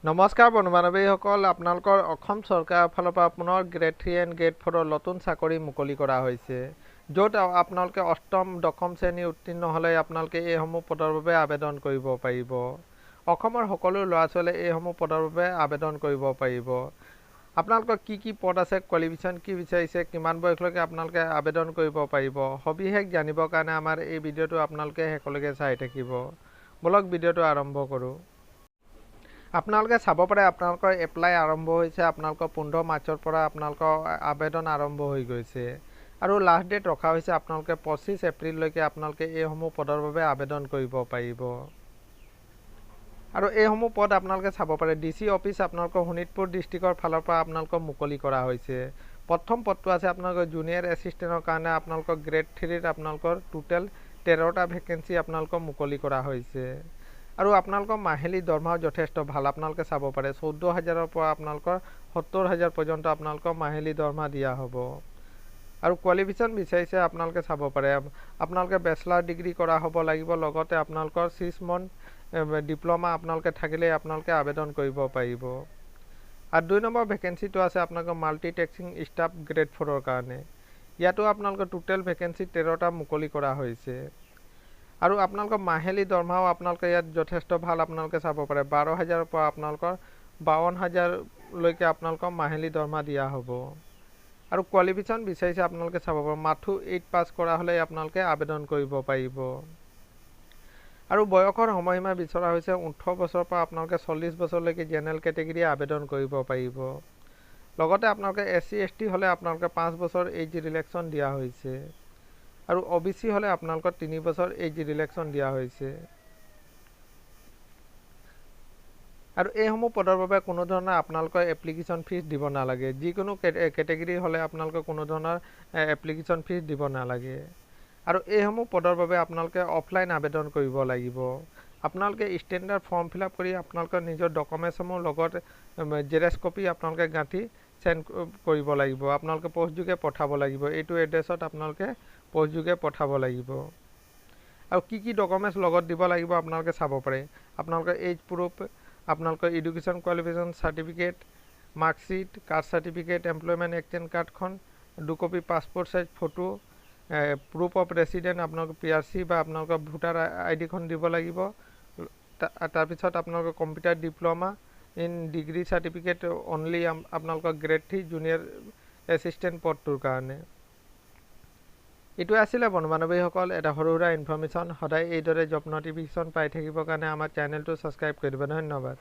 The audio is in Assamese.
নমস্কাৰ বন্ধু বান্ধৱীসকল, আপোনালোকৰ অসম চৰকাৰৰ ফালৰ পৰা পুনৰ গ্ৰেড 3 এণ্ড গ্ৰেড 4ৰ নতুন চাকৰি মুকলি কৰা হৈছে, য'ত আপোনালোকে অষ্টম দশম শ্ৰেণী উত্তীৰ্ণ হ'লে আপোনালোকে এইসমূহ পদৰ বাবে আবেদন কৰিব পাৰিব। অসমৰ সকলো ল'ৰা ছোৱালীয়ে এইসমূহ পদৰ বাবে আবেদন কৰিব পাৰিব। আপোনালোকৰ কি পদ আছে, কোৱালিফিকেশ্যন কি বিচাৰিছে, কিমান বয়সলৈকে আপোনালোকে আবেদন কৰিব পাৰিব, সবিশেষ জানিবৰ কাৰণে আমাৰ এই ভিডিঅ'টো আপোনালোকে শেষলৈকে চাই থাকিব। বলক ভিডিঅ'টো আৰম্ভ কৰোঁ। আপোনালোকে চাব পাৰে আপোনালোকৰ এপ্লাই আৰম্ভ হৈছে। আপোনালোকৰ 15 মাৰ্চৰ পৰা আপোনালোকৰ আবেদন আৰম্ভ হৈ গৈছে আৰু লাষ্ট ডেট ৰখা হৈছে আপোনালোকে 25 এপ্ৰিললৈকে আপোনালোকে এইসমূহ পদৰ বাবে আবেদন কৰিব পাৰিব। আৰু এইসমূহ পদ আপোনালোকে চাব পাৰে DC অফিচ আপোনালোকৰ শোণিতপুৰ ডিষ্ট্ৰিক্টৰ ফালৰ পৰা আপোনালোকৰ মুকলি কৰা হৈছে। প্ৰথম পদটো আছে আপোনালোকৰ জুনিয়ৰ এছিষ্টেণ্টৰ কাৰণে আপোনালোকৰ গ্ৰেড 3ত আপোনালোকৰ টোটেল 13টা ভেকেঞ্চি আপোনালোকৰ মুকলি কৰা হৈছে। আৰু আপোনালোকৰ মাহিলী দৰমহাও যথেষ্ট ভাল। আপোনালোকে চাব পাৰে 14,000ৰ পৰা আপোনালোকৰ 70,000 পৰ্যন্ত আপোনালোকৰ মাহিলী দৰমহা দিয়া হ'ব। আৰু কোৱালিফিকেশ্যন বিচাৰিছে আপোনালোকে চাব পাৰে আপোনালোকে বেচলাৰ ডিগ্ৰী কৰা হ'ব লাগিব, লগতে আপোনালোকৰ 6 মান্থ ডিপ্ল'মা আপোনালোকে থাকিলেই আপোনালোকে আবেদন কৰিব পাৰিব। আৰু 2 নম্বৰ ভেকেঞ্চিটো আছে আপোনালোকৰ মাল্টি টেস্কিং ষ্টাফ গ্ৰেড 4ৰ কাৰণে। ইয়াতো আপোনালোকৰ টোটেল ভেকেঞ্চি 13টা মুকলি কৰা হৈছে। আৰু আপোনালোকৰ মাহিলী দৰমহাও আপোনালোকে ইয়াত যথেষ্ট ভাল। আপোনালোকে চাব পাৰে 12,000ৰ পৰা আপোনালোকৰ 52,000লৈকে আপোনালোকৰ মাহিলী দৰমহা দিয়া হ'ব। আৰু কোৱালিফিকেশ্যন বিচাৰিছে আপোনালোকে চাব পাৰে মাথো 8 পাছ কৰা হ'লে আপোনালোকে আবেদন কৰিব পাৰিব। আৰু বয়সৰ সময়সীমা বিচৰা হৈছে 18 বছৰৰ পৰা আপোনালোকে 40 বছৰলৈকে জেনেৰেল কেটেগৰীয়ে আবেদন কৰিব পাৰিব। লগতে আপোনালোকে SC ST হ'লে আপোনালোকে 5 বছৰ এজ ৰিলেক্সন দিয়া হৈছে। আৰু OBC হ'লে আপোনালোকৰ 3 বছৰ এজ ৰিলেক্সন দিয়া হৈছে। আৰু এইসমূহ পদৰ বাবে কোনো ধৰণৰ আপোনালোকৰ এপ্লিকেশ্যন ফিজ দিব নালাগে। যিকোনো কেটেগৰী হ'লে আপোনালোকে কোনো ধৰণৰ এপ্লিকেশ্যন ফিজ দিব নালাগে। আৰু এইসমূহ পদৰ বাবে আপোনালোকে অফলাইন আবেদন কৰিব লাগিব। আপোনালোকে ষ্টেণ্ডাৰ্ড ফৰ্ম ফিল আপ কৰি আপোনালোকৰ নিজৰ ডকুমেণ্টছসমূহ লগত জেৰক্স কপি আপোনালোকে গাঁঠি চেণ্ড কৰিব লাগিব। আপোনালোকে পোষ্টযোগে পঠাব লাগিব। এইটো এড্ৰেছত আপোনালোকে পোষ্টযোগে পঠাব লাগিব। আৰু কি ডকুমেণ্টছ লগত দিব লাগিব আপোনালোকে চাব পাৰে আপোনালোকৰ এজ প্ৰুফ, আপোনালোকৰ education qualification certificate, marksheet, caste certificate, employment exchange কাৰ্ডখন, 2 copy passport size photo, proof of resident আপোনালোকৰ PRC বা আপোনালোকৰ ভোটাৰ ID খন দিব লাগিব। তাৰপিছত আপোনালোকৰ computer diploma in degree certificate only আপোনালোকৰ গ্ৰেড 3 জুনিয়ৰ এছিষ্টেণ্ট পদটোৰ কাৰণে। এইটোৱে আছিলে বন্ধু বান্ধৱীসকল এটা সৰু সুৰা ইনফৰ্মেশ্যন। সদায় এইদৰে জব নটিফিকেশ্যন পাই থাকিবৰ কাৰণে আমাৰ চেনেলটো ছাবস্ক্ৰাইব কৰি দিব। ধন্যবাদ।